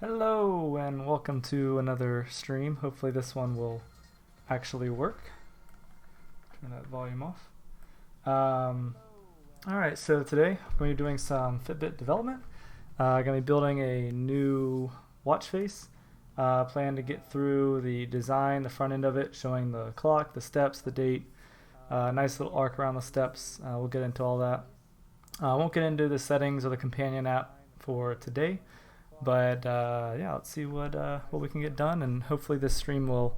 Hello and welcome to another stream. Hopefully this one will actually work. Turn that volume off. Alright, so today I'm going to be doing some Fitbit development. I'm going to be building a new watch face. Plan to get through the design, the front end of it, showing the clock, the steps, the date. Nice little arc around the steps. We'll get into all that. I won't get into the settings or the companion app for today. But yeah, let's see what we can get done, and hopefully this stream will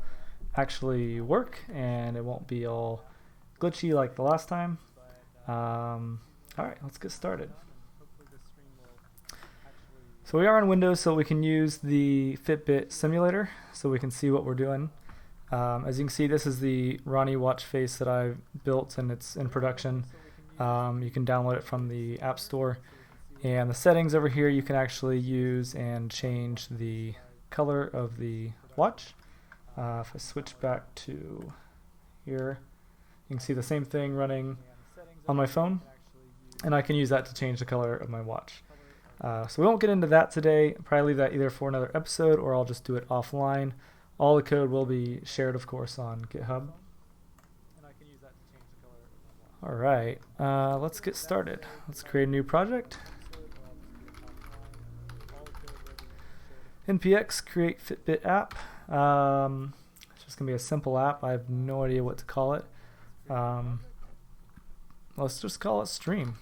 actually work and it won't be all glitchy like the last time. Alright, let's get started. So we are on Windows, so we can use the Fitbit Simulator so we can see what we're doing. As you can see, this is the Ronnie watch face that I've built and it's in production. You can download it from the App Store. And the settings over here you can actually use and change the color of the watch. If I switch back to here, you can see the same thing running on my phone, and I can use that to change the color of my watch. So we won't get into that today. I'll probably leave that either for another episode or I'll just do it offline. All the code will be shared, of course, on GitHub. Alright, let's get started. Let's create a new project. npx create Fitbit app. It's just gonna be a simple app. I have no idea what to call it. Let's just call it stream.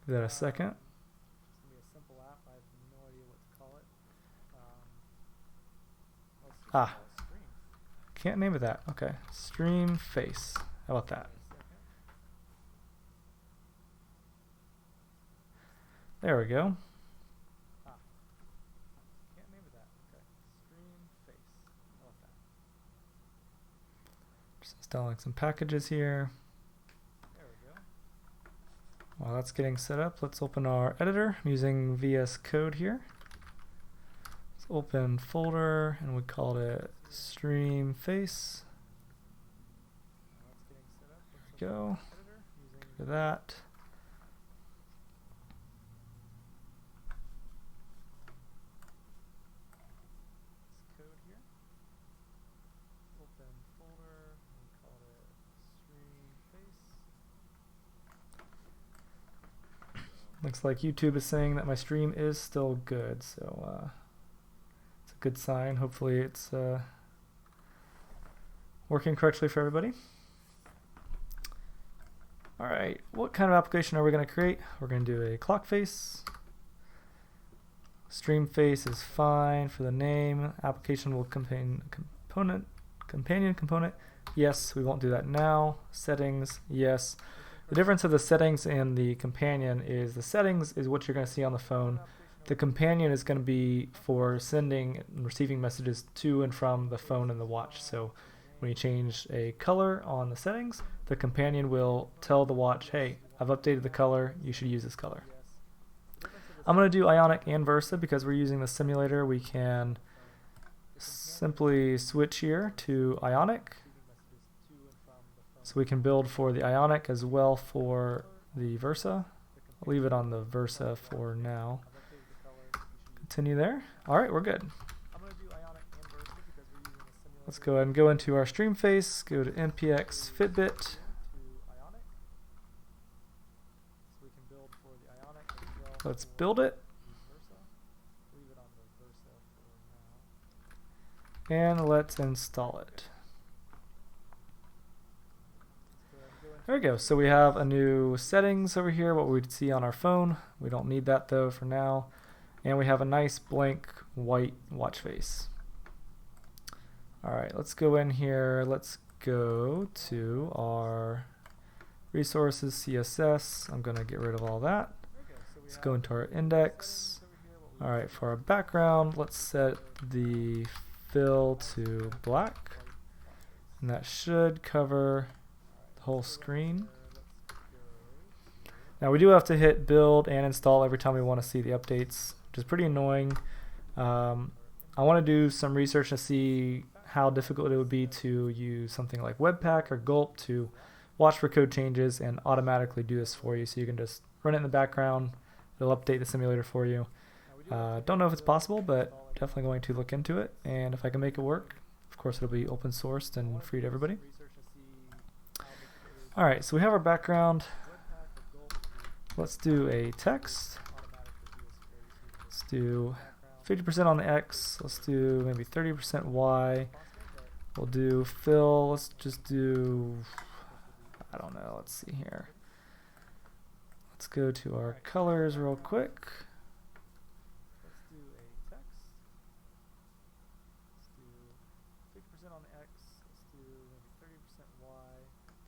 Give that a second. Can't name it that. Okay, stream face. How about that? There we go. Just installing some packages here. While that's getting set up, let's open our editor. I'm using VS Code here. Let's open folder and we called it stream face. There we go. Get rid of that. Looks like YouTube is saying that my stream is still good, so it's a good sign. Hopefully it's working correctly for everybody. Alright, what kind of application are we going to create? We're going to do a clock face. Stream face is fine for the name. Application will contain companion component. Yes, we won't do that now. Settings, yes. The difference of the settings and the companion is the settings is what you're going to see on the phone. The companion is going to be for sending and receiving messages to and from the phone and the watch. So when you change a color on the settings, the companion will tell the watch, hey, I've updated the color, you should use this color. I'm going to do Ionic and Versa because we're using the simulator. We can simply switch here to Ionic. So we can build for the Ionic as well for the Versa. I'll leave it on the Versa for now. Continue there. Alright, we're good. Let's go ahead and go into our stream face. Go to npx Fitbit. Let's build it. And let's install it. There we go. So we have a new settings over here, what we'd see on our phone. We don't need that though for now. And we have a nice blank white watch face. Alright, let's go in here. Let's go to our resources, CSS. I'm going to get rid of all that. Let's go into our index. Alright, for our background, let's set the fill to black. And that should cover whole screen. Now we do have to hit build and install every time we want to see the updates, which is pretty annoying. I want to do some research to see how difficult it would be to use something like Webpack or Gulp to watch for code changes and automatically do this for you, so you can just run it in the background, It'll update the simulator for you. Don't know if it's possible, but definitely going to look into it. And if I can make it work, of course it'll be open sourced and free to everybody. Alright, so we have our background. Let's do a text. Let's do 50% on the X. Let's do maybe 30% Y. We'll do fill. Let's just do, I don't know, let's see here. Let's go to our colors real quick. Let's do a text. Let's do 50% on the X. Let's do maybe 30% Y.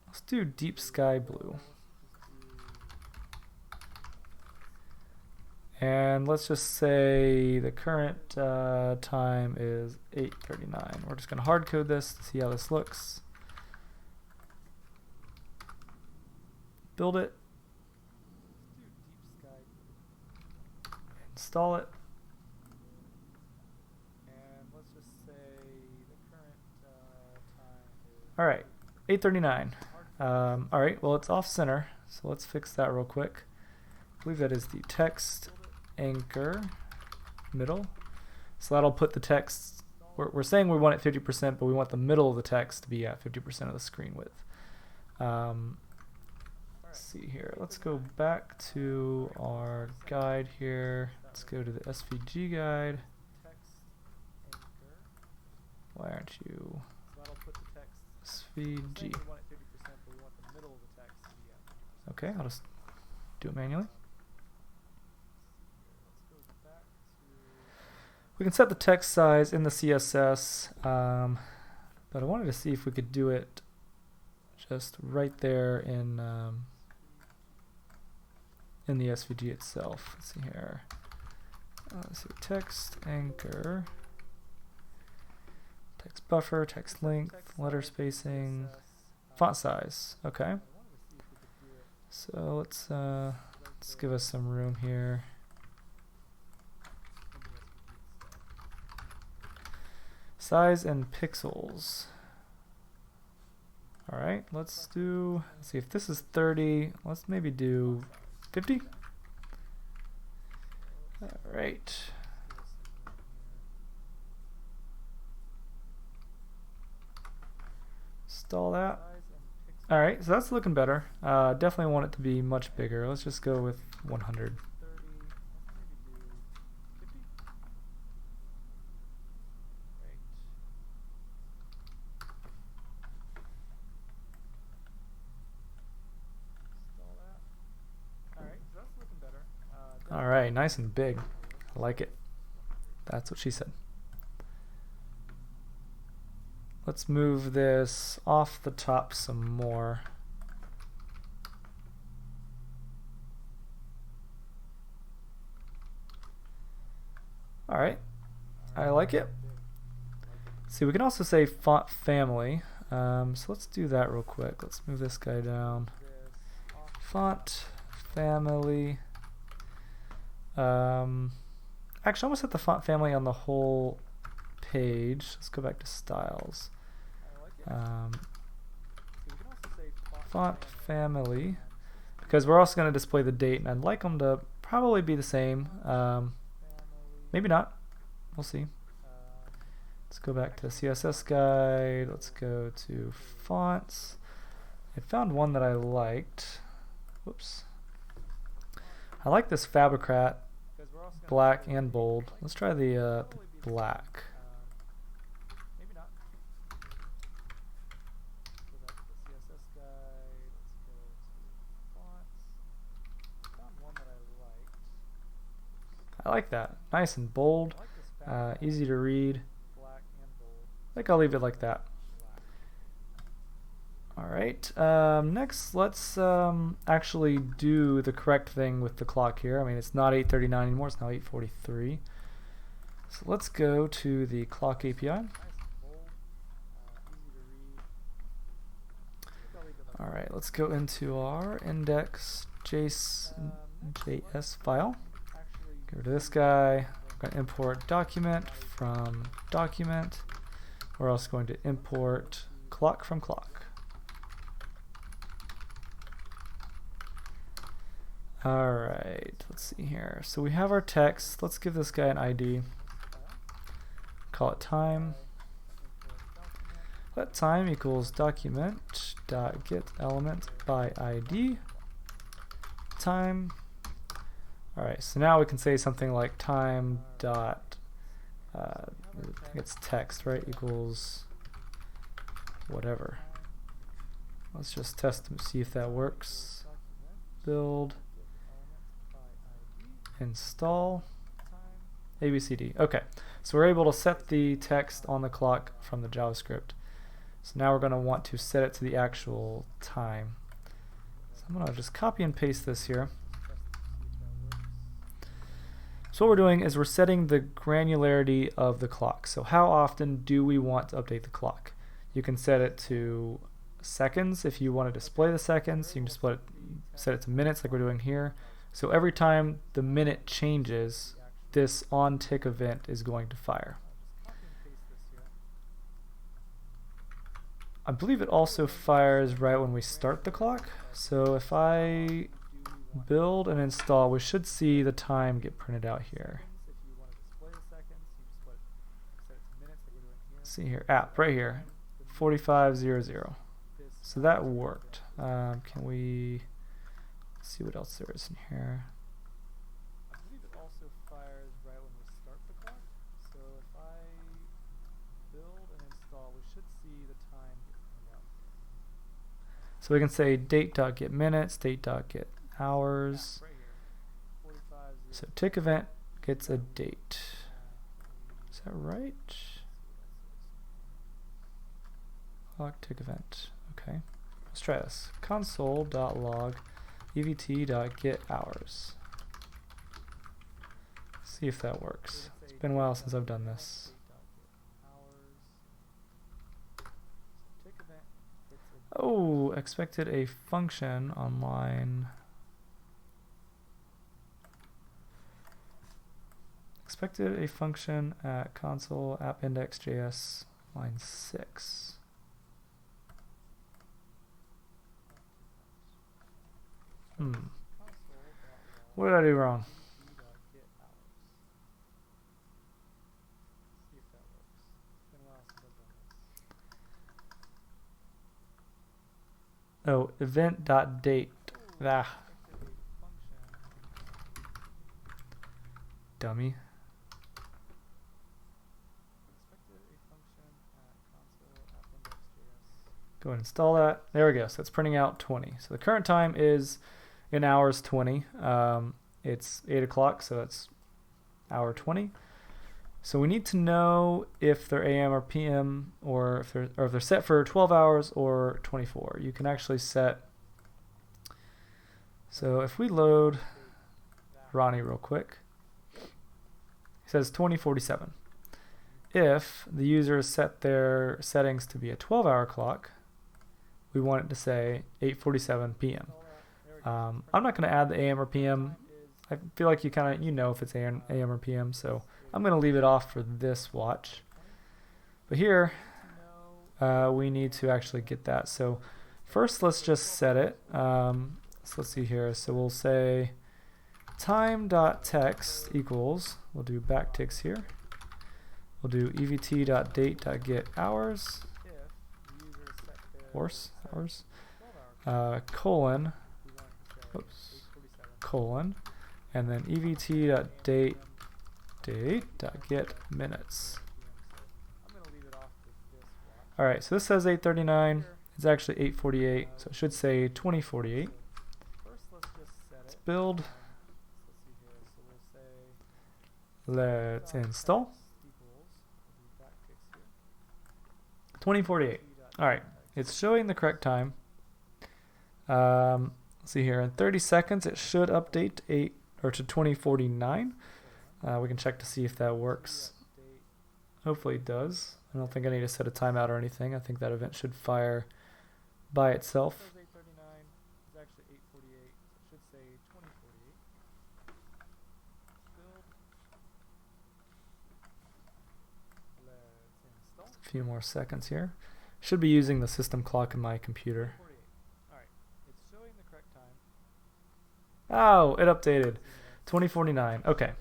Let's do deep sky blue. And let's just say the current time is 8:39. We're just going to hard code this to see how this looks. Build it. Install it. And let's just say the current time is... Alright, 8:39. Alright, well it's off center, so let's fix that real quick. I believe that is the text anchor middle. So that'll put the text, we're saying we want it 50%, but we want the middle of the text to be at 50% of the screen width. Let's see here. Let's go back to our guide here. Let's go to the SVG guide. Why aren't you SVG? Okay, I'll just do it manually. We can set the text size in the CSS, but I wanted to see if we could do it just right there in the SVG itself. Let's see here. Let's see, text anchor, text buffer, text length, letter spacing, font size. Okay. So let's give us some room here. Size and pixels. Alright, let's see if this is 30. Let's maybe do 50. Alright. Install that. Alright, so that's looking better. Definitely want it to be much bigger. Let's just go with 100. Alright, nice and big. I like it. That's what she said. Let's move this off the top some more. Alright, I like it. See, we can also say font family. So let's do that real quick. Let's move this guy down. Font family. Actually, I almost set the font family on the whole page. Let's go back to styles. Font family, because we're also going to display the date, and I'd like them to probably be the same. Maybe not. We'll see. Let's go back to CSS guide. Let's go to fonts. I found one that I liked. Whoops. I like this Fabricrat, black and bold. Let's try the black. I like that. Nice and bold, easy to read. I think I'll leave it like that. Alright, next let's actually do the correct thing with the clock here. I mean, it's not 8:39 anymore, it's now 8:43. So let's go to the clock API. Alright, let's go into our index.js file. Get rid of this guy. We're going to import document from document. We're also going to import clock from clock. Alright, let's see here. So we have our text. Let's give this guy an ID. Call it time. Let time equals document.getElement by ID. Time. Alright, so now we can say something like time dot, I think it's text, right, equals whatever. Let's just test and see if that works. Build, install, ABCD. Okay, so we're able to set the text on the clock from the JavaScript. So now we're going to want to set it to the actual time. So I'm going to just copy and paste this here. So what we're doing is we're setting the granularity of the clock. So how often do we want to update the clock? You can set it to seconds if you want to display the seconds. You can just set it to minutes like we're doing here. So every time the minute changes, this on-tick event is going to fire. I believe it also fires right when we start the clock. So if I build and install, we should see the time get printed out here. See here, app right here, 4500. So that worked. Can we see what else there is in here? I believe it also fires right when we start the clock. So if I build and install, we should see the time get printed out. So we can say date.getMinutes, date.get hours. So tick event gets a date. Is that right? Clock tick event. Okay. Let's try this. Console.log evt.get hours. See if that works. It's been a while since I've done this. Oh, expected a function on line. Expected a function at console app index.js line 6. What did I do wrong? Oh, event.date. Ah. Dummy. Go ahead and install that. There we go. So it's printing out 20. So the current time is in hours 20. It's 8 o'clock, so it's hour 20. So we need to know if they're AM or PM, or if they're set for 12 hours or 24. You can actually set. So if we load Ronnie real quick, he says 2047. If the user set their settings to be a 12-hour clock, we want it to say 8:47 p.m. I'm not going to add the AM or PM. I feel like you know if it's AM or PM, so I'm going to leave it off for this watch. But here, we need to actually get that. So first, let's just set it. So let's see here. So we'll say time.text equals, we'll do backticks here. We'll do evt.date.get hours, hours, colon, and then evt.date.get minutes. Alright, so this says 8:39. It's actually 8:48, so it should say 20:48. Let's build. Let's install. 20:48. Alright, it's showing the correct time. Let's see here, in 30 seconds it should update to 20:49. We can check to see if that works. Hopefully it does. I don't think I need to set a timeout or anything. I think that event should fire by itself. A few more seconds here. Should be using the system clock in my computer. Oh, it updated. 2049. Okay.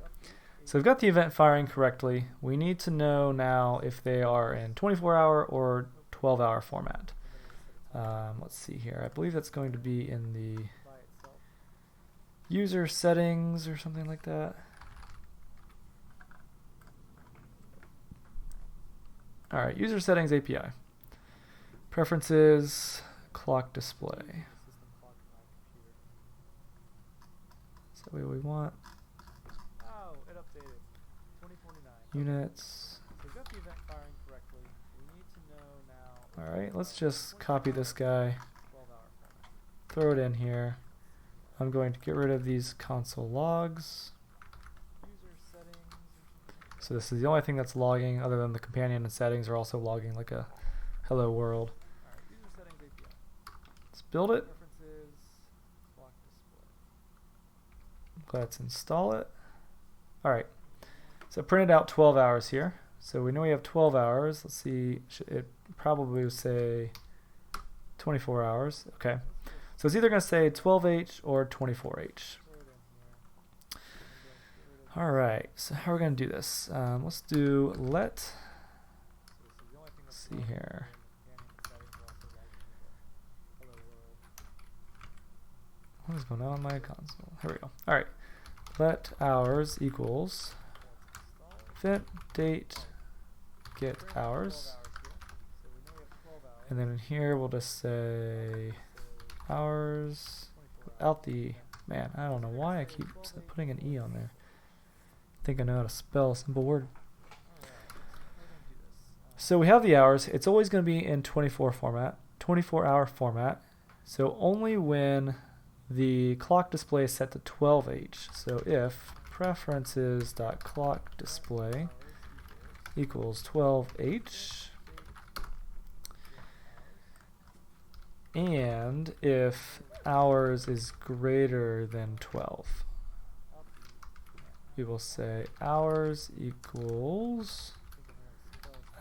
So we've got the event firing correctly. We need to know now if they are in 24-hour or 12-hour format. Let's see here. I believe that's going to be in the user settings or something like that. All right, user settings API. Preferences, clock display. Is that what we want? Oh, it updated. 2049. Units. So we've got the event firing correctly. We need to know now. All right, let's just copy this guy, 12-hour format. throw it in here. I'm going to get rid of these console logs. User settings. So this is the only thing that's logging, other than the companion and settings are also logging like a hello world. Alright, user settings API. Let's build it. Preferences, clock display. Let's install it. All right, so it printed out 12 hours here. So we know we have 12 hours. Let's see, it probably will say 24 hours. Okay, so it's either going to say 12H or 24H. All right, so how are we going to do this? Let's do let's see here. What is going on my console? Here we go. All right, let hours equals fit date get hours, and then in here we'll just say hours without the man. I don't know why I keep putting an E on there. I think I know how to spell a simple word. So we have the hours. It's always going to be in 24-hour format. So only when the clock display is set to 12H. So if preferences.clockDisplay equals 12H, and if hours is greater than 12, we will say hours equals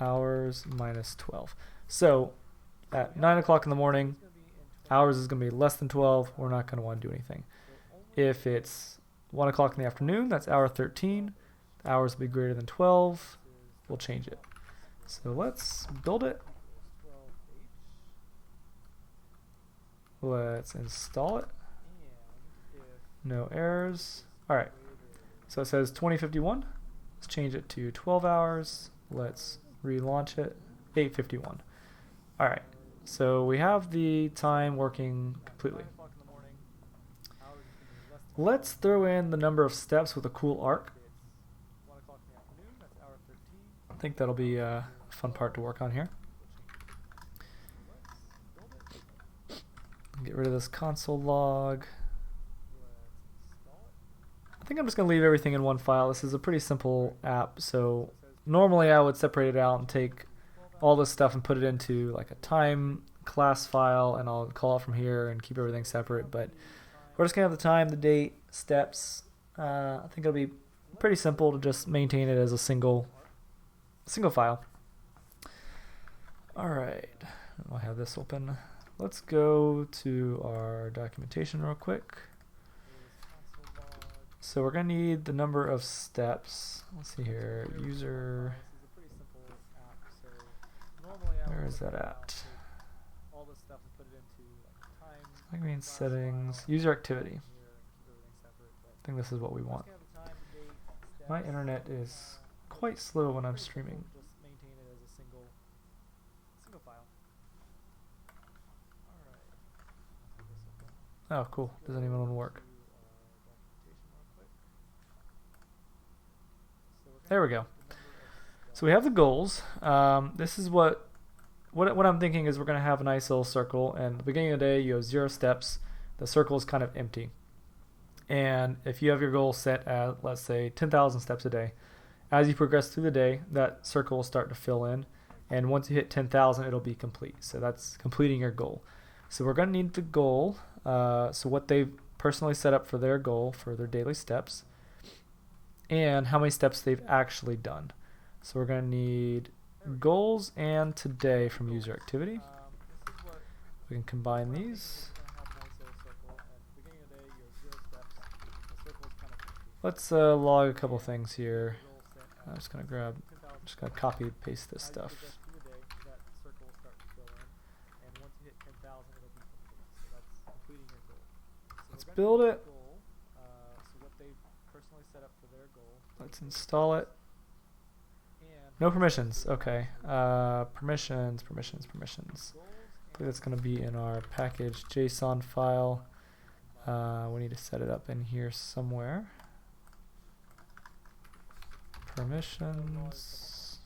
hours minus 12. So at 9 o'clock in the morning, hours is going to be less than 12. We're not going to want to do anything. If it's 1 o'clock in the afternoon, that's hour 13. Hours will be greater than 12. We'll change it. So let's build it. Let's install it. No errors. All right. So it says 2051. Let's change it to 12 hours. Let's relaunch it. 8:51. All right. So we have the time working completely. Let's throw in the number of steps with a cool arc. I think that'll be a fun part to work on here. Get rid of this console log. I think I'm just going to leave everything in one file. This is a pretty simple app, so normally I would separate it out and take all this stuff and put it into like a time class file, and I'll call it from here and keep everything separate. But we're just going to have the time, the date, steps. I think it'll be pretty simple to just maintain it as a single file. All right, I'll have this open. Let's go to our documentation real quick. So we're going to need the number of steps. Let's see here, user, where is that at? I mean settings, user activity. I think this is what we want. My internet is quite slow when I'm streaming. Oh, cool. Doesn't even work. There we go. So we have the goals. This is what I'm thinking is we're going to have a nice little circle, and at the beginning of the day you have 0 steps. The circle is kind of empty. And if you have your goal set at, let's say, 10,000 steps a day, as you progress through the day, that circle will start to fill in. And once you hit 10,000, it'll be complete. So that's completing your goal. So we're going to need the goal. So what they've personally set up for their goal, for their daily steps, and how many steps they've actually done. So we're going to need goals and today from user activity. We can combine these. Let's log a couple things here. I'm just gonna copy paste this stuff. Let's build it. Let's install it. No permissions. Okay. Permissions. I think that's going to be in our package JSON file. We need to set it up in here somewhere. Permissions.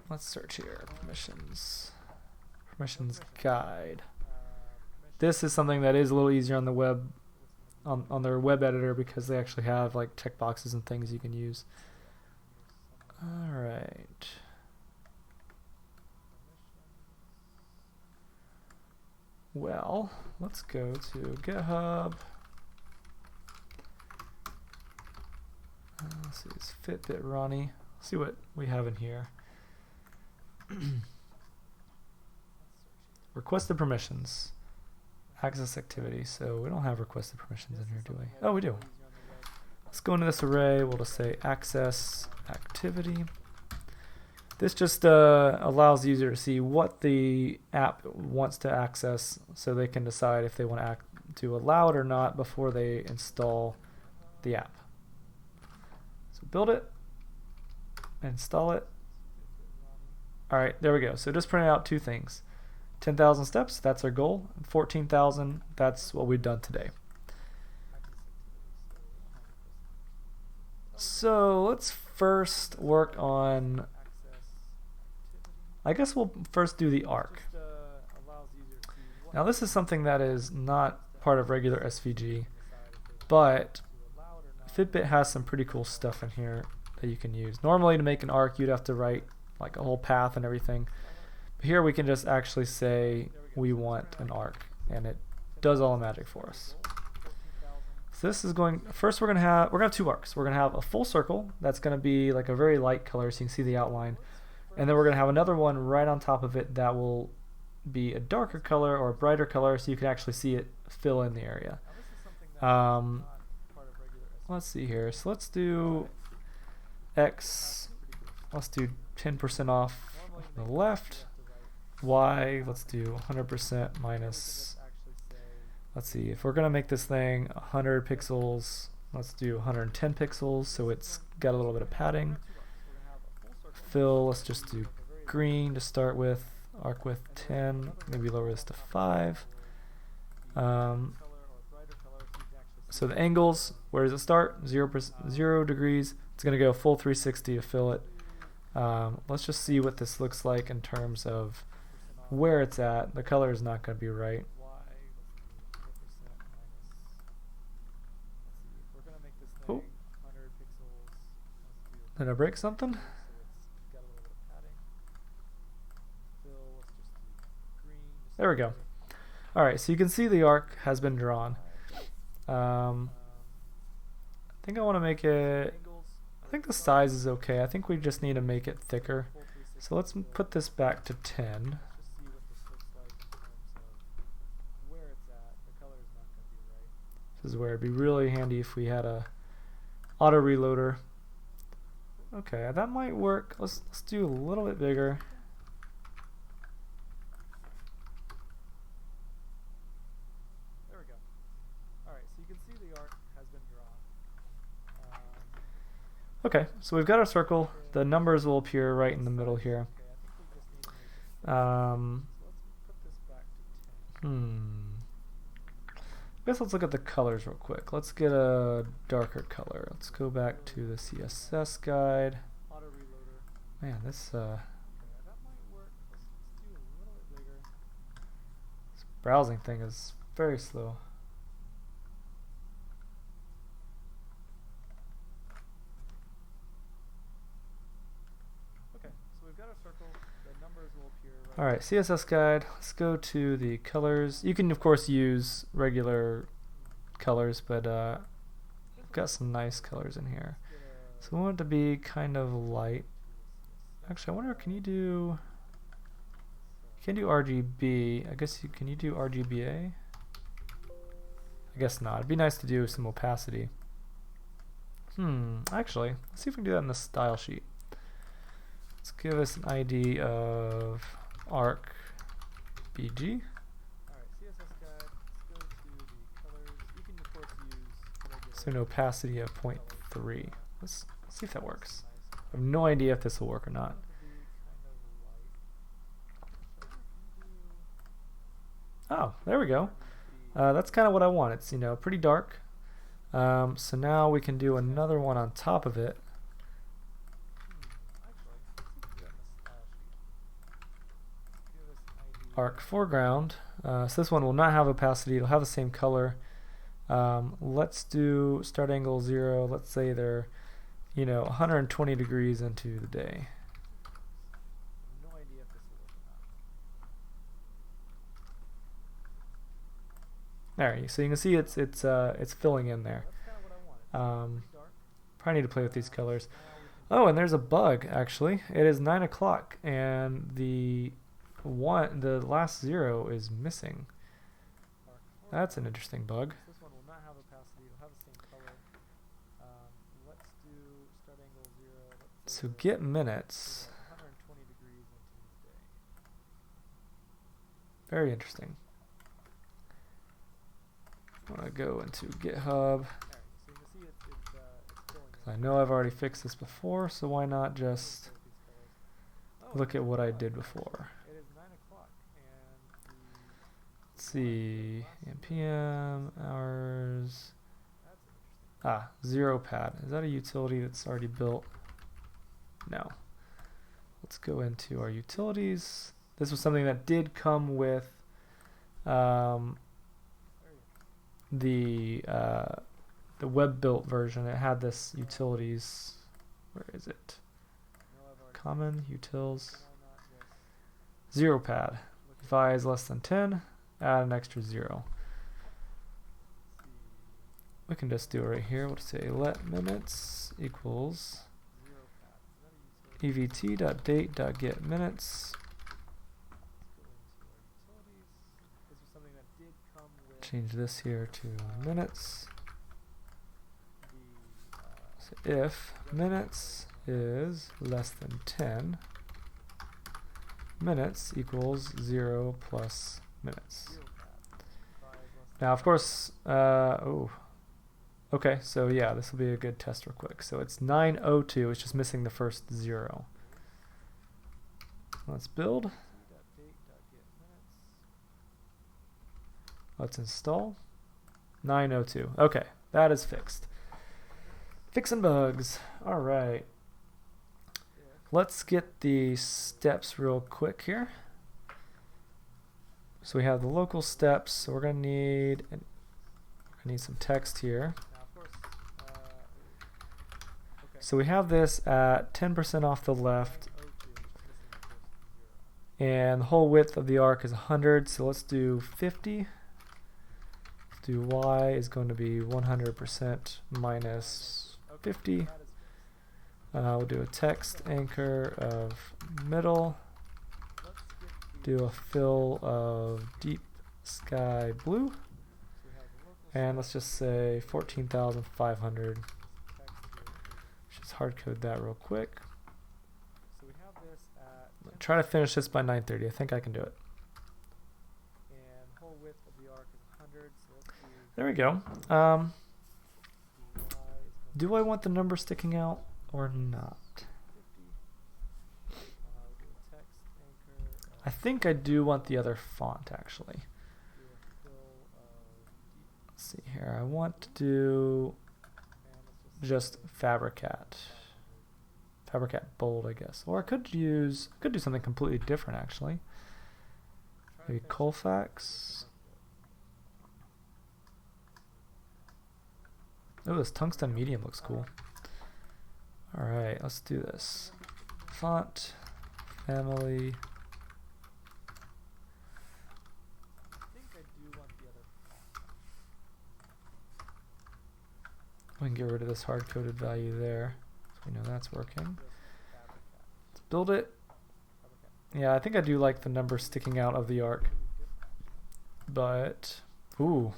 Let's search here. Permissions guide. This is something that is a little easier on the web, on their web editor, because they actually have like checkboxes and things you can use. All right. Well, let's go to GitHub. Let's see, it's Fitbit Ronnie. See what we have in here. Requested permissions. Access activity. So we don't have requested permissions in here, do we? Oh, we do. Let's go into this array. We'll just say access activity. This just allows the user to see what the app wants to access, so they can decide if they want to allow it or not before they install the app. So build it, install it. All right, there we go. So just printed out two things. 10,000 steps, that's our goal. 14,000, that's what we've done today. So let's first work on, I guess we'll first do the arc. Now this is something that is not part of regular SVG, but Fitbit has some pretty cool stuff in here that you can use. Normally to make an arc you'd have to write like a whole path and everything. But here we can just actually say we want an arc, and it does all the magic for us. So this is going, first we're gonna have two arcs. We're gonna have a full circle that's gonna be like a very light color so you can see the outline. And then we're gonna have another one right on top of it that will be a darker color or a brighter color so you can actually see it fill in the area. Let's see here. So let's do X, let's do 10% off from the left. Y, let's do 100% minus, let's see, if we're going to make this thing 100 pixels, let's do 110 pixels so it's got a little bit of padding. Fill, let's just do green to start with, arc width 10, maybe lower this to 5. So the angles, where does it start? 0 degrees. It's going to go full 360 to fill it. Let's just see what this looks like in terms of where it's at. The color is not going to be right. Oh. Did I break something? There we go. Alright, so you can see the arc has been drawn. I think I want to make it, I think the size is okay. I think we just need to make it thicker. So let's put this back to 10. This is where it'd be really handy if we had a auto reloader. Okay, that might work. Let's do a little bit bigger. There we go. Alright, so you can see the arc has been drawn. Okay, so we've got our circle. The numbers will appear right in the middle here. I guess let's look at the colors real quick. Let's get a darker color. Let's go back to the CSS guide. Man, this browsing thing is very slow. Okay, so we've got our circle. The numbers will appear right. All right, CSS guide. Let's go to the colors. You can of course use regular colors, but we've got some nice colors in here. So we want it to be kind of light. Actually, I wonder, can you do... You can do RGB. I guess can you do RGBA? I guess not. It'd be nice to do some opacity. Actually, let's see if we can do that in the style sheet. Let's give us an ID of arc BG. So an opacity of 0.3. Let's see if that works. I have no idea if this will work or not. Oh, there we go. That's kind of what I want. It's, you know, pretty dark. So now we can do another one on top of it. Arc foreground. So this one will not have opacity. It'll have the same color. Let's do start angle 0. Let's say they're, you know, 120 degrees into the day. There, so you can see it's filling in there. Probably need to play with these colors. Oh, and there's a bug actually. It is 9 o'clock and the last 0 is missing. That's an interesting bug. This one will not have opacity. It'll have the same color. Let's do start angle 0. So get minutes. 120 degrees into the day. Very interesting. I want to go into GitHub. So you can see it's filling I know I've already fixed this before, so why not just look at what I did before. It is 9 o'clock and Let's see, PM, hours. Ah, 0 pad. Is that a utility that's already built? No. Let's go into our utilities. This was something that did come with the web built version. It had this utilities. Where is it? Common utils. 0 pad. If I is less than 10, add an extra 0. We can just do it right here. We'll say let minutes equals evt.date.getMinutes. Change this here to minutes. So if minutes is less than 10, minutes equals 0 plus minutes. Now, of course, okay, so yeah, this will be a good test real quick. So it's 9:02, it's just missing the first 0. Let's build. Let's install. 9:02. Okay, that is fixed. Fixing bugs. All right. Let's get the steps real quick here. So we have the local steps. So we're gonna need some text here. So we have this at 10% off the left, and the whole width of the arc is 100. So let's do 50. Do y is going to be 100% minus 50. We'll do a text anchor of middle. Do a fill of deep sky blue. And let's just say 14,500. Let's just hard code that real quick. Try to finish this by 9:30. I think I can do it. There we go. Do I want the number sticking out or not? I think I do want the other font actually. Let's see here. I want to do just Fabricat. Fabricat bold, I guess. Or I could do something completely different actually. Maybe Colfax. Oh, this tungsten medium looks cool. Alright, let's do this. Font, family. We can get rid of this hard-coded value there. We know that's working. Let's build it. Yeah, I think I do like the number sticking out of the arc. But, ooh,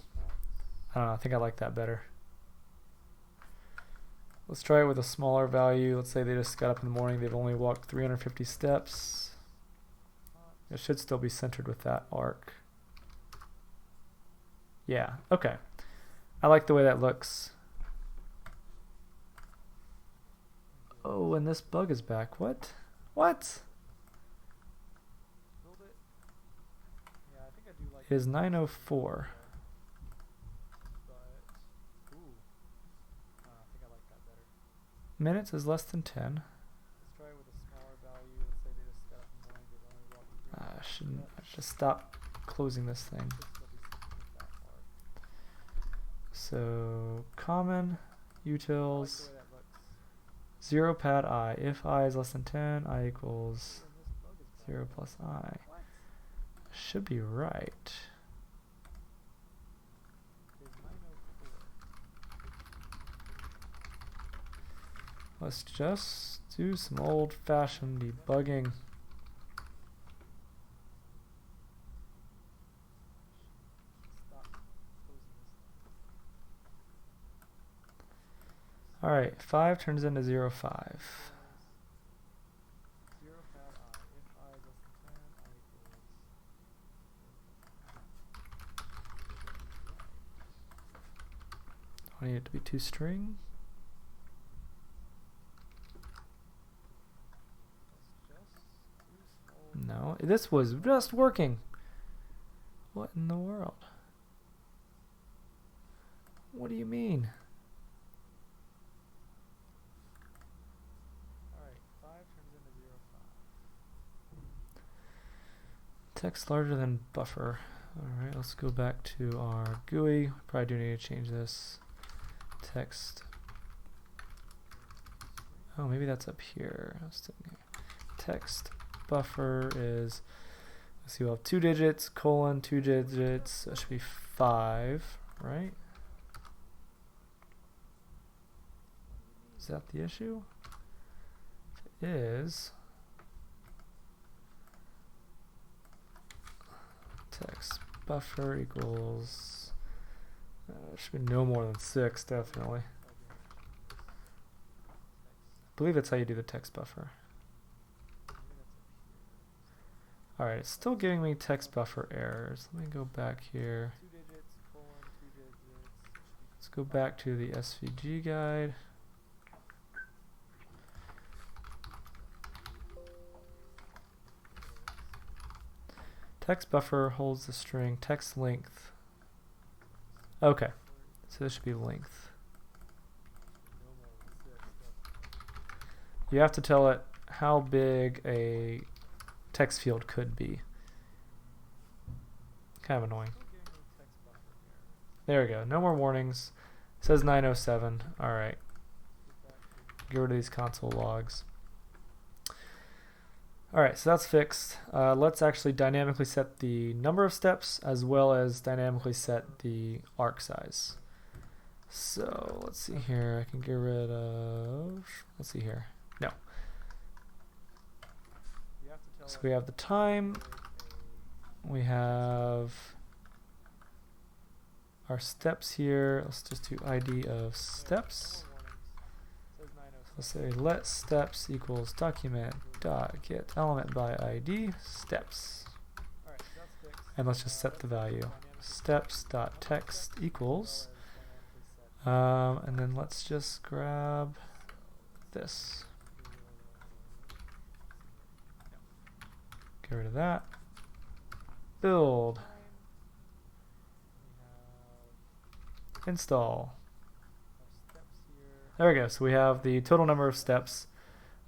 I don't know, I think I like that better. Let's try it with a smaller value. Let's say they just got up in the morning, they've only walked 350 steps. It should still be centered with that arc. Yeah, okay. I like the way that looks. Oh, and this bug is back. What? What? It is 9:04. Minutes is less than 10. I shouldn't. I should stop closing this thing. So common utils 0 pad I. If I is less than 10, I equals 0 plus I. Should be right. Let's just do some old-fashioned debugging. Alright, 5 turns into 0.5. I need it to be 2 string. No, this was just working. What in the world? What do you mean? Text larger than buffer. Alright, let's go back to our GUI. Probably do need to change this. Text. Oh, maybe that's up here. Text buffer is, let's see, we'll have 2 digits, colon, 2 digits. That should be 5, right? Is that the issue? If it is, text buffer equals, should be no more than 6, definitely. I believe that's how you do the text buffer. Alright, it's still giving me text buffer errors. Let me go back here. Let's go back to the SVG guide. Text buffer holds the string text length. Okay, so this should be length. You have to tell it how big a text field could be. Kind of annoying. There we go. No more warnings. It says 9:07. Alright. Get rid of these console logs. Alright, so that's fixed. Let's actually dynamically set the number of steps as well as dynamically set the arc size. So let's see here. I can get rid of, let's see here. No. So we have the time. We have our steps here. Let's just do ID of steps. Let's say let steps equals document dot get element by ID steps. And let's just set the value. Steps dot text equals. And then let's just grab this. Get rid of that. Build. Install. There we go. So we have the total number of steps,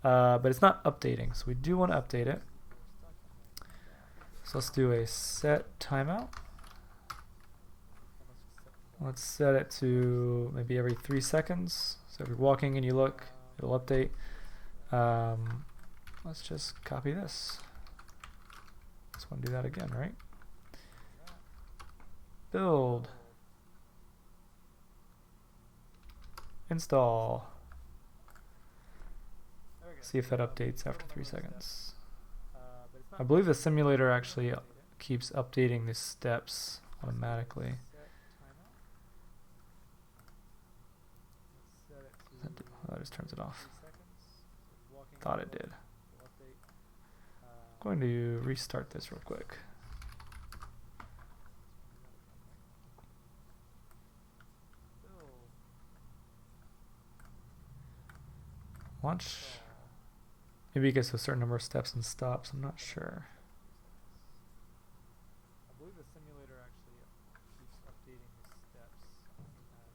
but it's not updating. So we do want to update it. So let's do a set timeout. Let's set it to maybe every 3 seconds. So if you're walking and you look, it'll update. Let's just copy this. Just want to do that again, right? Build. Install. See if that updates after 3 seconds. But it's I not believe the simulator actually keeps updating the steps automatically. set timeout. Let's set it to Oh, that just turns it off. 3 seconds. So walking Thought it interval did. will update. I'm going to restart this real quick. Launch. Maybe it gets a certain number of steps and stops. I'm not sure. I believe the simulator actually keeps updating the steps automatically.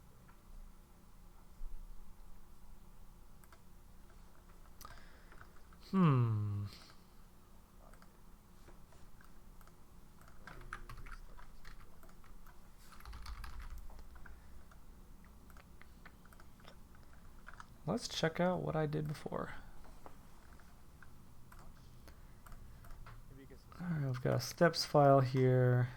Let's check out what I did before. Maybe it gets a Alright, we've got a steps file here.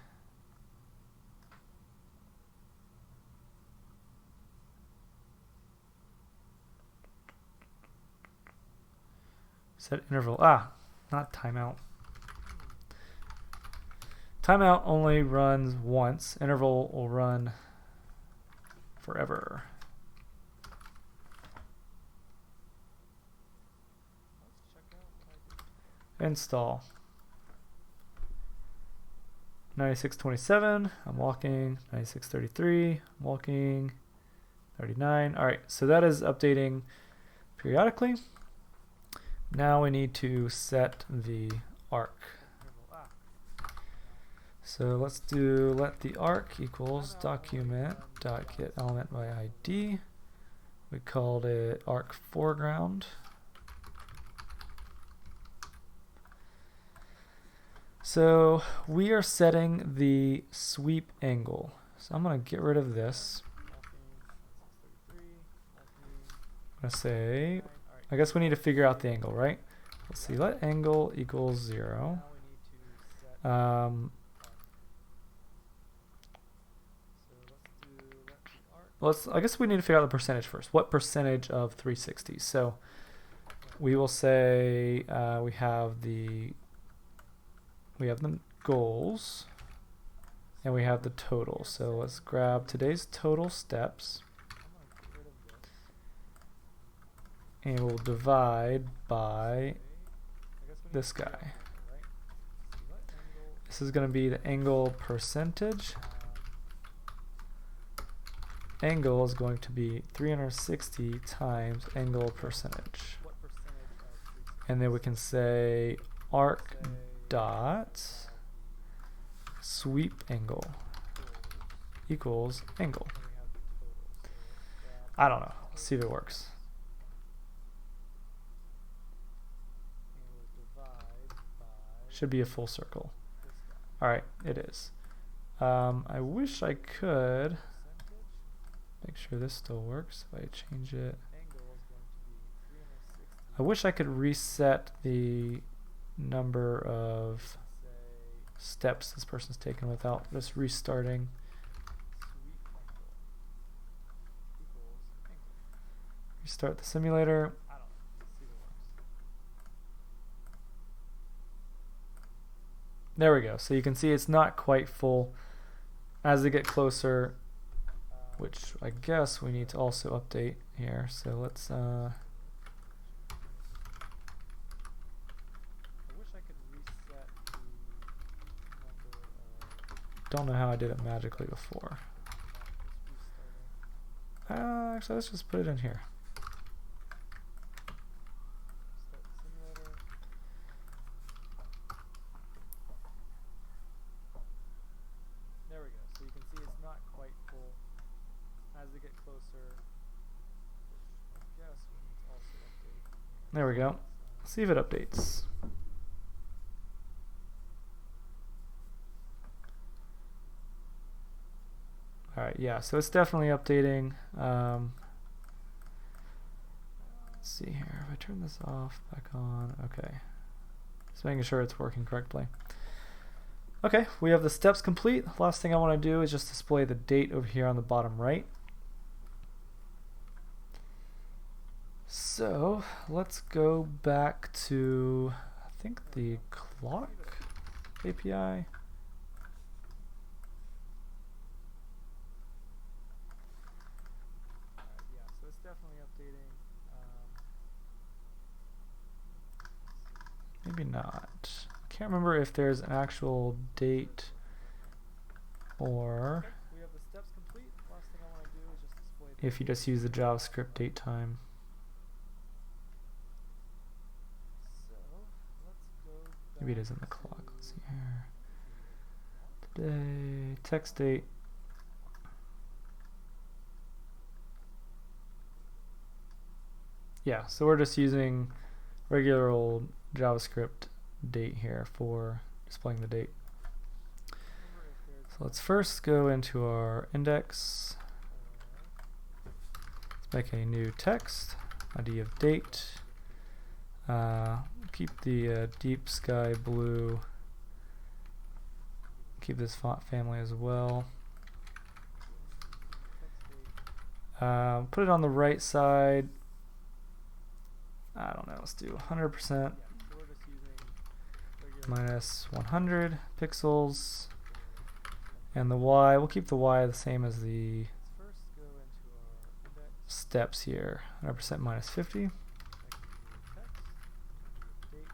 Set interval. Not timeout. Timeout only runs once. Interval will run forever. Let's check out what I did. Install. 9627. I'm walking. 9633. I'm walking. 39. All right, so that is updating periodically. Now we need to set the arc. Interval. So let's do let the arc equals document dot get element by ID. We called it arc foreground. So we are setting the sweep angle. So I'm going to get rid of this. Walking. 9633. Walking. I'm going to say, 9. All right. I guess we need to figure out the angle, right? Let's see, let angle equals 0. Now we need to set. Um, So let's do let the arc. I guess we need to figure out the percentage first. What percentage of 360? So we will say we have the goals and we have the total. So let's grab today's total steps I'm gonna get rid of this. and we'll divide by I guess we need this to figure out guy. the angle, right? So let angle. This is going to be the angle percentage. Angle is going to be 360 times angle percentage. What percentage of 360? And then we can say arc Say dot sweep angle equals angle. and we have the total. So let's grab I don't know. Let's see if it works. and we'll divide by Should be a full circle. this guy. All right, it is. I wish I could Percentage make sure this still works if I change it. angle is going to be 360. I wish I could reset the number of Say steps this person's taken without just restarting. sweep angle equals angle. Restart the simulator. I don't know. Let's see if it works. There we go. So you can see it's not quite full. As they get closer, which I guess we need to also update here. So let's I wish I could reset the number of don't know how I did it magically before. just restarting. Actually, let's just put it in here. Start the simulator. There we go. So you can see it's not quite full. As they get closer, which I guess we need to also update. Here. There we go. Let's, See if it updates. All right, yeah, so it's definitely updating. Let's see here. If I turn this off, back on, okay. Just making sure it's working correctly. Okay, we have the steps complete. Last thing I want to do is just display the date over here on the bottom right. So let's go back to, I think, the clock API. Yeah, so it's definitely updating. Maybe not. Can't remember if there's an actual date or Okay, we have the steps complete. Last thing I want to do is just display the if you just use the JavaScript date time. So let's go Maybe it back is in the clock. to Let's see here. Today, text date. Yeah, so we're just using regular old JavaScript date here for displaying the date. remember if there's So let's first go into our index. Let's make a new text, ID of date. Keep the deep sky blue. Keep this font family as well. text date. Put it on the right side. I don't know, let's do 100% Yeah, so we're just using regular minus 100 pixels. And the Y, we'll keep the Y the same as the Let's first go into our index. steps here. 100% minus 50. Text, date.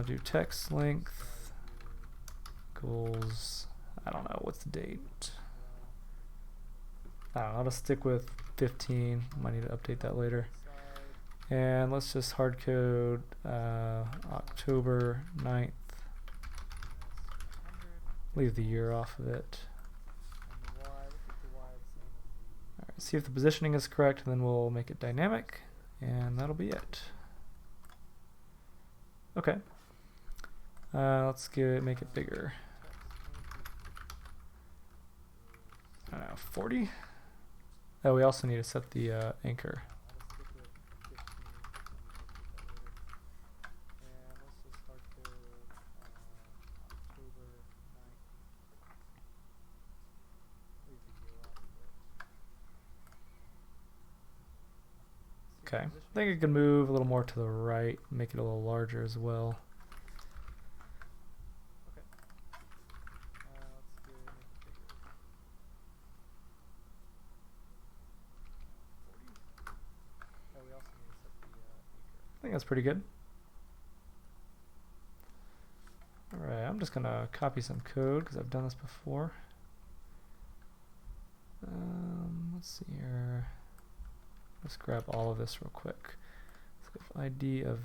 Do text length equals, I don't know, what's the date? I don't know, I'll just stick with 15. Might need to update that later. And let's just hard code October 9th. Leave the year off of it. Alright, see if the positioning is correct, and then we'll make it dynamic, and that'll be it. Okay. Let's make it bigger. I don't know, 40? Oh, we also need to set the anchor. Okay, I think it can move a little more to the right, make it a little larger as well. Okay. Let's make it bigger. 40. Oh, we also need to set the anchor. I think that's pretty good. Alright, I'm just gonna copy some code because I've done this before. Let's see here. Let's grab all of this real quick. Let's go for ID of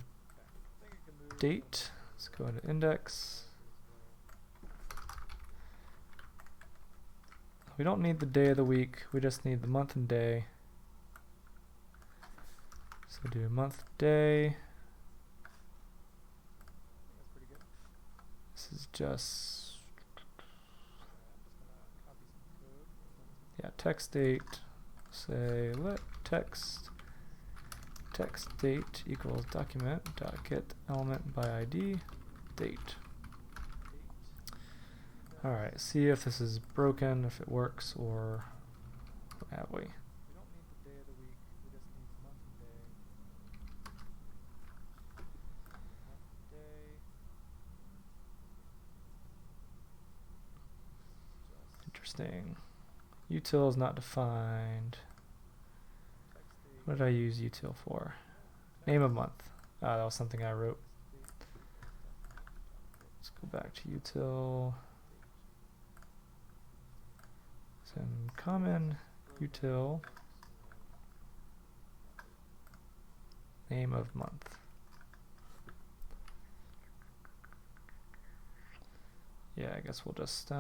date. Let's go into index. We don't need the day of the week, we just need the month and day. So do month, day. That's pretty good. This is just, yeah, text date. Say let text date equals document dot get element by ID date. All right, see if this is broken, if it works, or what have we? We don't need the day of the week. We just need month and day. Month, day. Interesting. Util is not defined. Text date. What did I use util for? Name of month. That was something I wrote. Let's go back to util. Send common util name of month. Yeah, I guess we'll just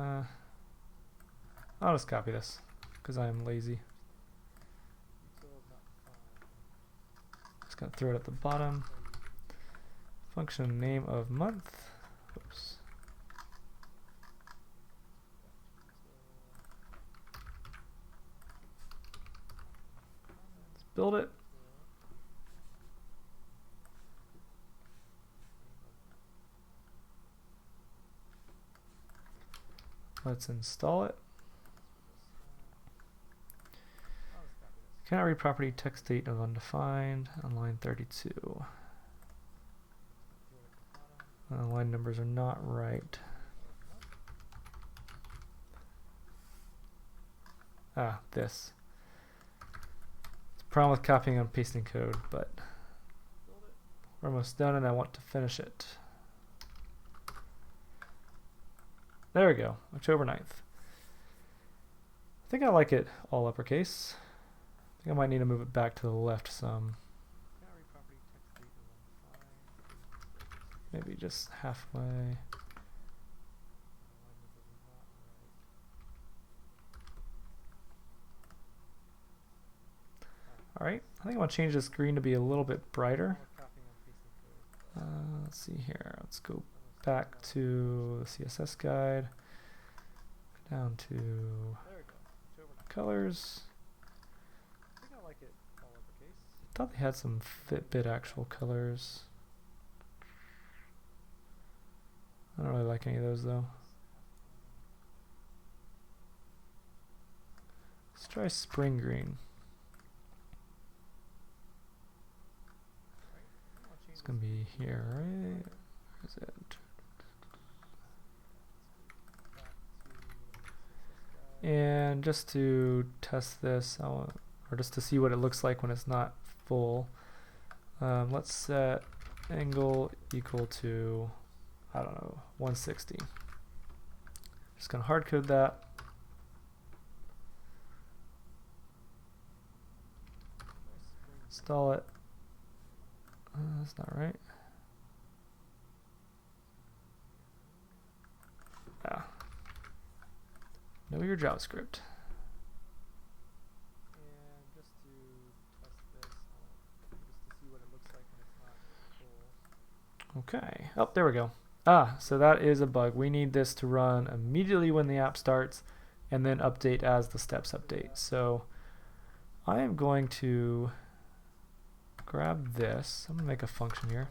I'll just copy this because I'm lazy. Just gonna throw it at the bottom. Function name of month. Oops. Let's build it. Let's install it. Cannot read property text date of undefined on line 32. Line numbers are not right. Ah, this. It's a problem with copying and pasting code, but we're almost done and I want to finish it. There we go, October 9th. I think I like it all uppercase. I think I might need to move it back to the left some. Maybe just halfway. Alright, I think I want to change this green to be a little bit brighter. Let's see here. Let's go back to the CSS guide. Down to colors. I thought they had some Fitbit actual colors. I don't really like any of those though. Let's try spring green. It's gonna be here, right? Where is it? And just to test this, or just to see what it looks like when it's not full, let's set angle equal to, I don't know, 160. Just gonna hard code that. Install it. That's not right. Ah. Know your JavaScript. And just to test this, just to see what it looks like when it's not full. Okay. Oh, there we go. Ah, so that is a bug. We need this to run immediately when the app starts and then update as the steps update. So I am going to grab this. I'm going to make a function here.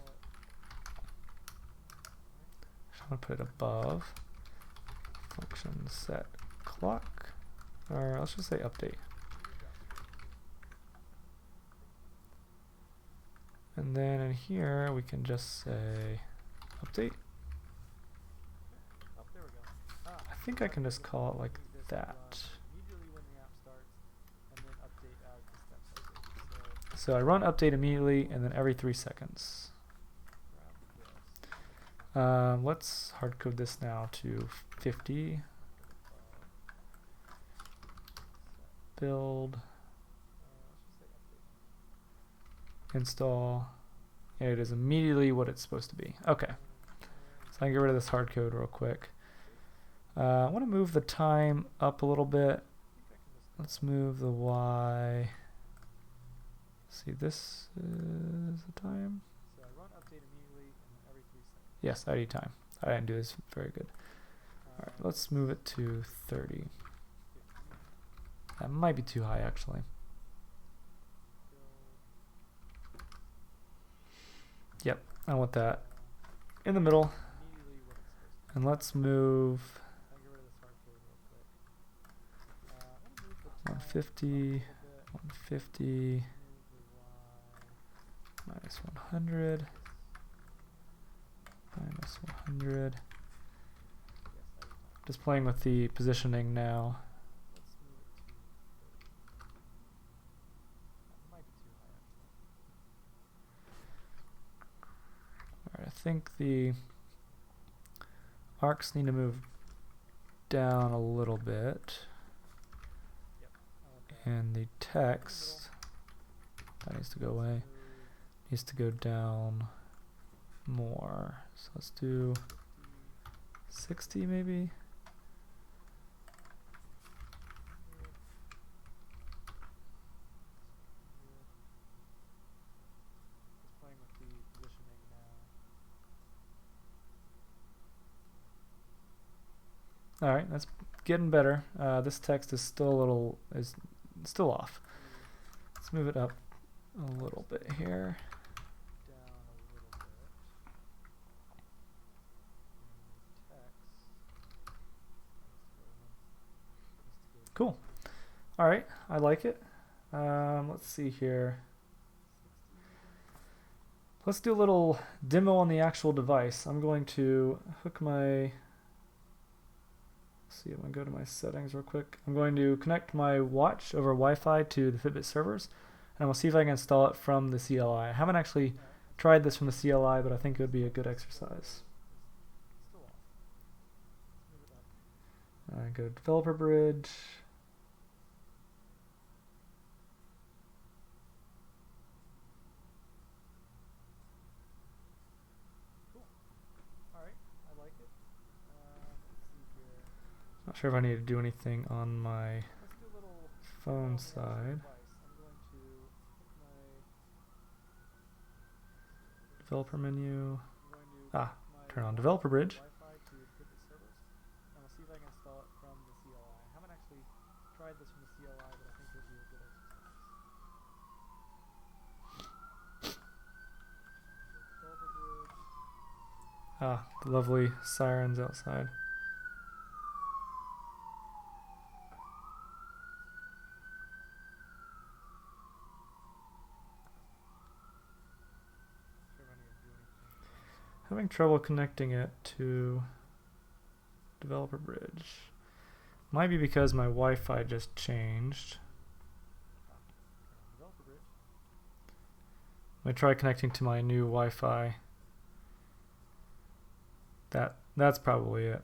I'm going to put it above. Function set clock. Or let's just say update. And then in here we can just say update. I think I can just call it like that. So I run update immediately and then every 3 seconds. Let's hard code this now to 50. Build. Install. And it is immediately what it's supposed to be. Okay. So I can get rid of this hard code real quick. I want to move the time up a little bit. Let's move the Y. See, this is the time. So I run update immediately and every 3 seconds. Yes, ID time. I didn't do this very good. Alright, let's move it to 30. That might be too high actually. Yep, I want that in the middle. And let's move 150, 150, minus 100, minus 100. Just playing with the positioning now. Alright, I think the arcs need to move down a little bit. And the text, that needs to go away, needs to go down more. So let's do 60 maybe. All right, that's getting better. This text is still a little, is still off. Let's move it up a little bit here. Cool. All right, I like it. Let's see here. Let's do a little demo on the actual device. I'm going to hook my... Let's see, I'm going to go to my settings real quick. I'm going to connect my watch over Wi-Fi to the Fitbit servers, and we'll see if I can install it from the CLI. I haven't actually tried this from the CLI, but I think it would be a good exercise. Go to Developer Bridge. Not sure if I need to do anything on my phone side. Developer menu. Turn on Developer Bridge. The lovely sirens outside. Having trouble connecting it to Developer Bridge. Might be because my Wi-Fi just changed. I'm gonna try connecting to my new Wi-Fi. That's probably it.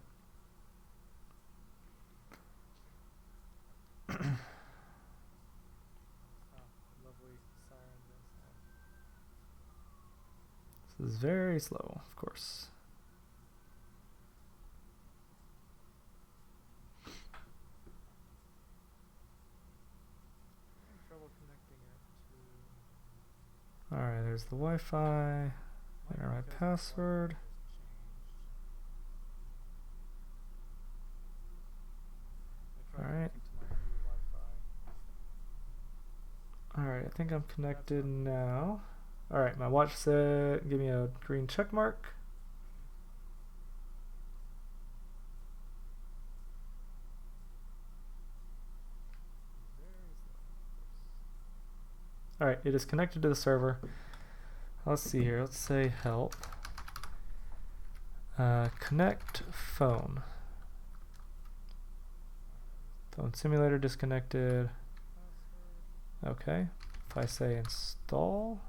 This is very slow, of course. Alright, there's the Wi-Fi. Enter my password. Alright. Alright, I think I'm connected now. Alright, my watch said, give me a green check mark. Alright, it is connected to the server. Let's see here, let's say help. Connect phone. Phone simulator disconnected. Okay, if I say install,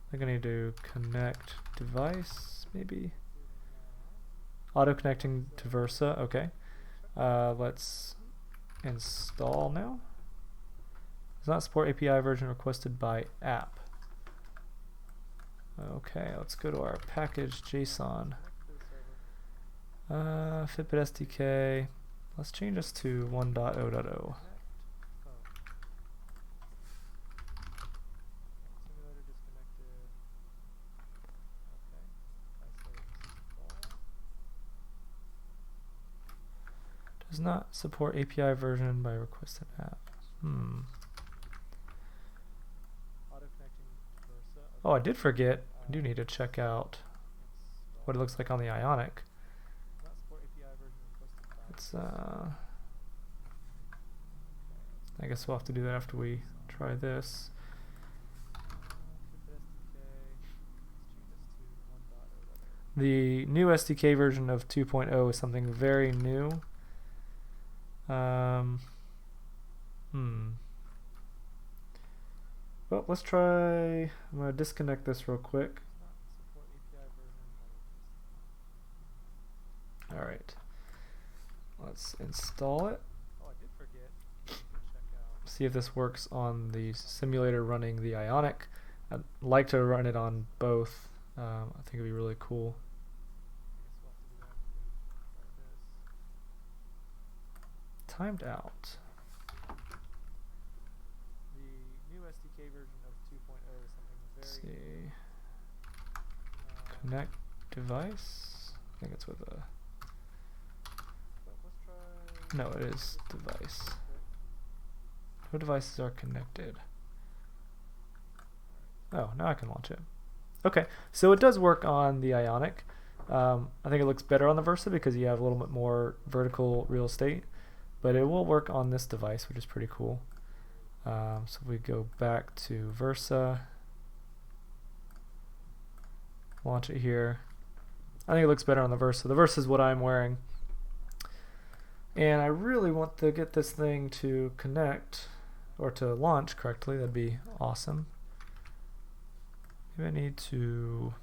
I think I need to connect device, maybe. Auto connecting to Versa, okay. Let's install now. Does not support API version requested by app. Okay, let's go to our package JSON. Fitbit SDK. Let's change this to 1.0.0. Does not support API version by requested app. Oh, I did forget. I do need to check out what it looks like on the Ionic. It's I guess we'll have to do that after we try this. The new SDK version of 2.0 is something very new. Well, let's try. I'm going to disconnect this real quick. Alright. Let's install it. See if this works on the simulator running the Ionic. I'd like to run it on both. I think it'd be really cool. Timed out. The new SDK version of 2.0 is something very... Let's see. Connect device. I think it's with a... No, it is device. No devices are connected. Oh, now I can launch it. Okay, so it does work on the Ionic. I think it looks better on the Versa because you have a little bit more vertical real estate. but it will work on this device, which is pretty cool. So we go back to Versa, launch it here. I think it looks better on the Versa. The Versa is what I'm wearing. And I really want to get this thing to connect or to launch correctly. That'd be awesome. Maybe I need to,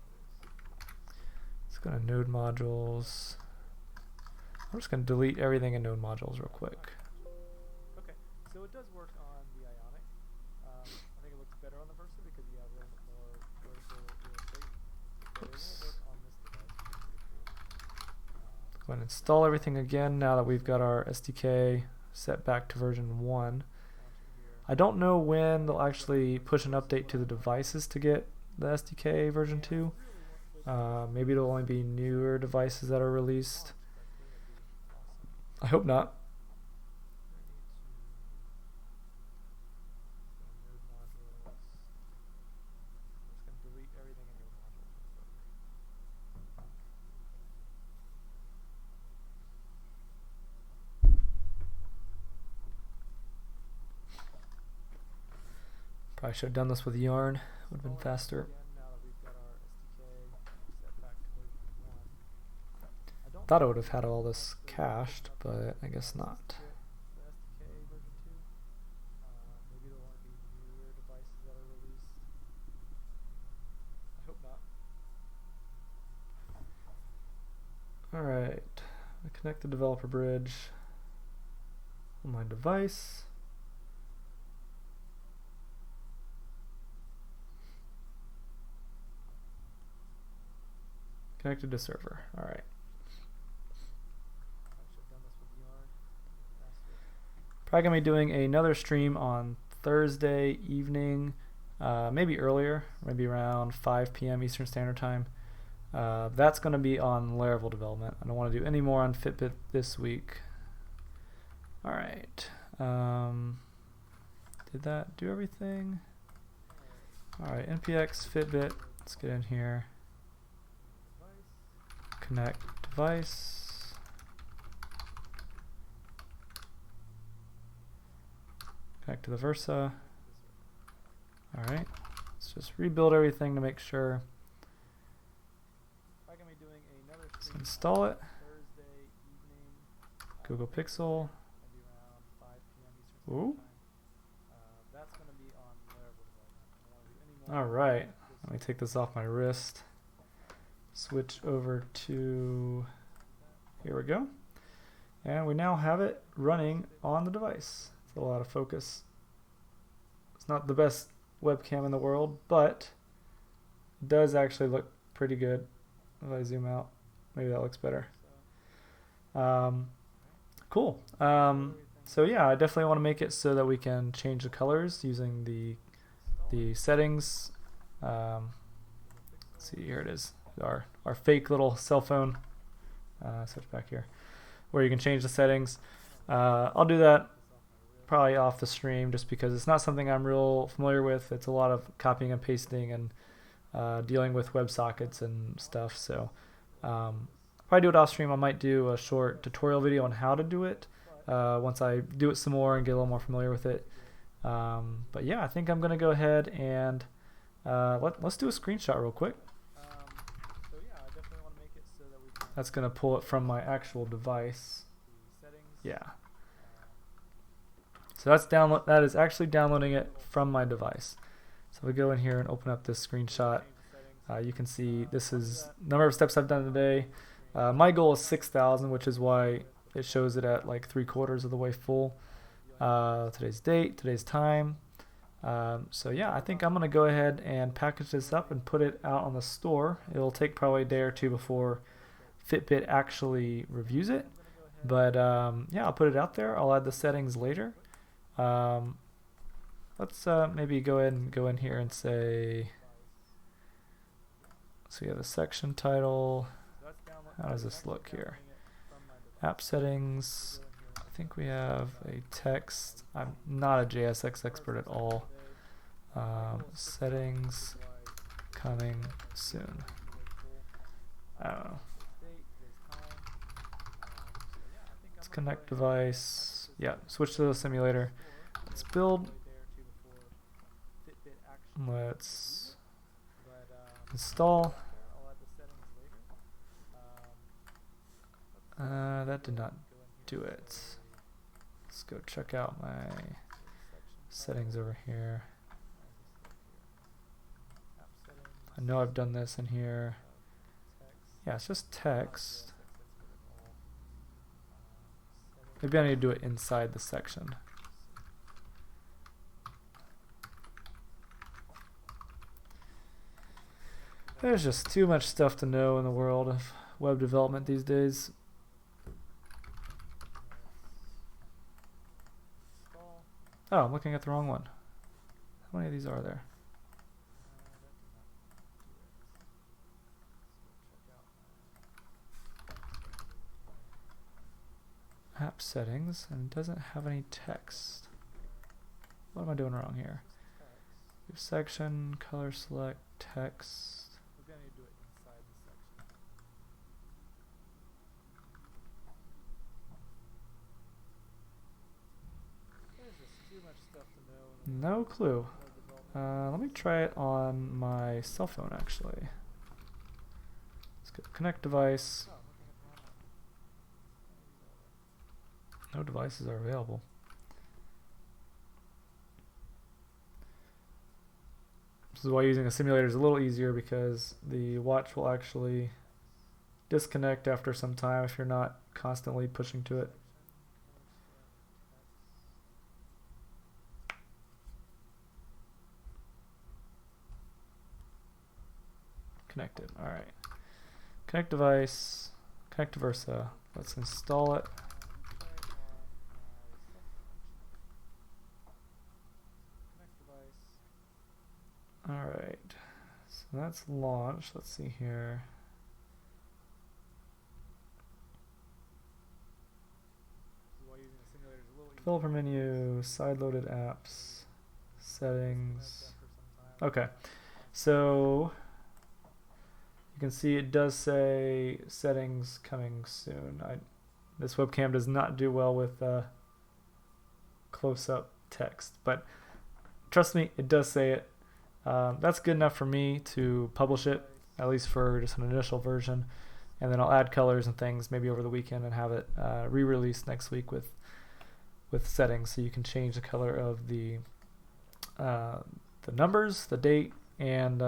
let's go to node modules. I'm just going to delete everything in node modules real quick. Okay, so it does work on the Ionic. I think it looks better on the Versa because you have a little bit more vertical real estate. But it won't work on this device, which is pretty cool. Go ahead and install everything again now that we've got our SDK set back to version 1. I don't know when they'll actually push an update to the devices to get the SDK version 2. Maybe it'll only be newer devices that are released. I hope not. Probably should have done this with Yarn. Would have been faster. Thought I would have had all this cached, but I guess not. Alright, I connect the developer bridge on my device. Connected to server. Alright. Probably going to be doing another stream on Thursday evening, maybe earlier, maybe around 5 p.m. Eastern Standard Time. That's going to be on Laravel development. I don't want to do any more on Fitbit this week. Alright. Did that do everything? Alright, npx Fitbit. Let's get in here. Connect device. Connect to the Versa. Alright. Let's just rebuild everything to make sure. Let's install it. Google Pixel. Ooh. Alright. Let me take this off my wrist. Switch over to, here we go. And we now have it running on the device. It's a lot of focus. It's not the best webcam in the world, but it does actually look pretty good. If I zoom out, maybe that looks better. Cool. So yeah, I definitely want to make it so that we can change the colors using the settings. Let's see, here it is. Our fake little cell phone. Switch back here, where you can change the settings. I'll do that probably off the stream just because it's not something I'm real familiar with. It's a lot of copying and pasting and dealing with WebSockets and stuff. So if I do it off stream, I might do a short tutorial video on how to do it once I do it some more and get a little more familiar with it. But yeah, I think I'm going to go ahead and let's do a screenshot real quick. That's going to pull it from my actual device. Yeah. So that is actually downloading it from my device. So we go in here and open up this screenshot. You can see this is number of steps I've done today. My goal is 6,000, which is why it shows it at like 3/4 of the way full. Today's date, today's time. So yeah, I think I'm going to go ahead and package this up and put it out on the store. It'll take probably a day or two before Fitbit actually reviews it. But yeah, I'll put it out there. I'll add the settings later. Let's maybe go ahead and go in here and say, so we have the section title. How does this look here? App settings. I think we have a text. I'm not a JSX expert at all. Settings coming soon. I don't know. Let's connect device. Yeah, switch to the simulator. Let's build. Right there too before Fitbit actually. Let's But install. I'll add the settings later. That did not Go in here do and it. say Let's go check out my section settings title. over here. App settings. I know I've done this in here. Text. Yeah, it's just text. Yes, that's good at all. Settings. Maybe I need to do it inside the section. There's just too much stuff to know in the world of web development these days. Install. Oh, I'm looking at the wrong one. How many of these are there? App settings, and it doesn't have any text. What am I doing wrong here? Your section, color select, text. We're going to do it inside the section. There's just too much stuff to know. No clue. Let me try it on my cell phone actually. Let's go connect device. Oh, I'm looking at the wrong one. No devices are available. This is why using a simulator is a little easier, because the watch will actually disconnect after some time if you're not constantly pushing to it. Connected. All right. Connect device. Connect to Versa. Let's install it. All right. So that's launched. Let's see here. Developer menu, side-loaded apps, settings. Okay, so you can see it does say settings coming soon. This webcam does not do well with close-up text, but trust me, it does say it. That's good enough for me to publish it, at least for just an initial version, and then I'll add colors and things maybe over the weekend and have it re-released next week with settings, so you can change the color of the numbers, the date, and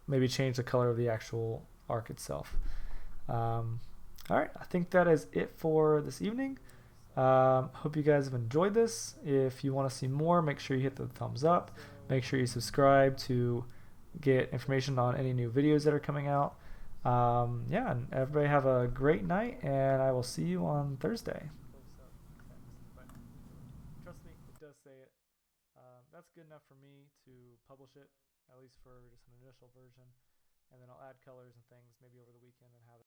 maybe change the color of the actual arc itself. All right, I think that is it for this evening. Hope you guys have enjoyed this. If you want to see more, make sure you hit the thumbs up. Make sure you subscribe to get information on any new videos that are coming out. Yeah, and everybody have a great night, and I will see you on Thursday. Trust me, it does say it. That's good enough for me to publish it, at least for just an initial version, and then I'll add colors and things maybe over the weekend and have it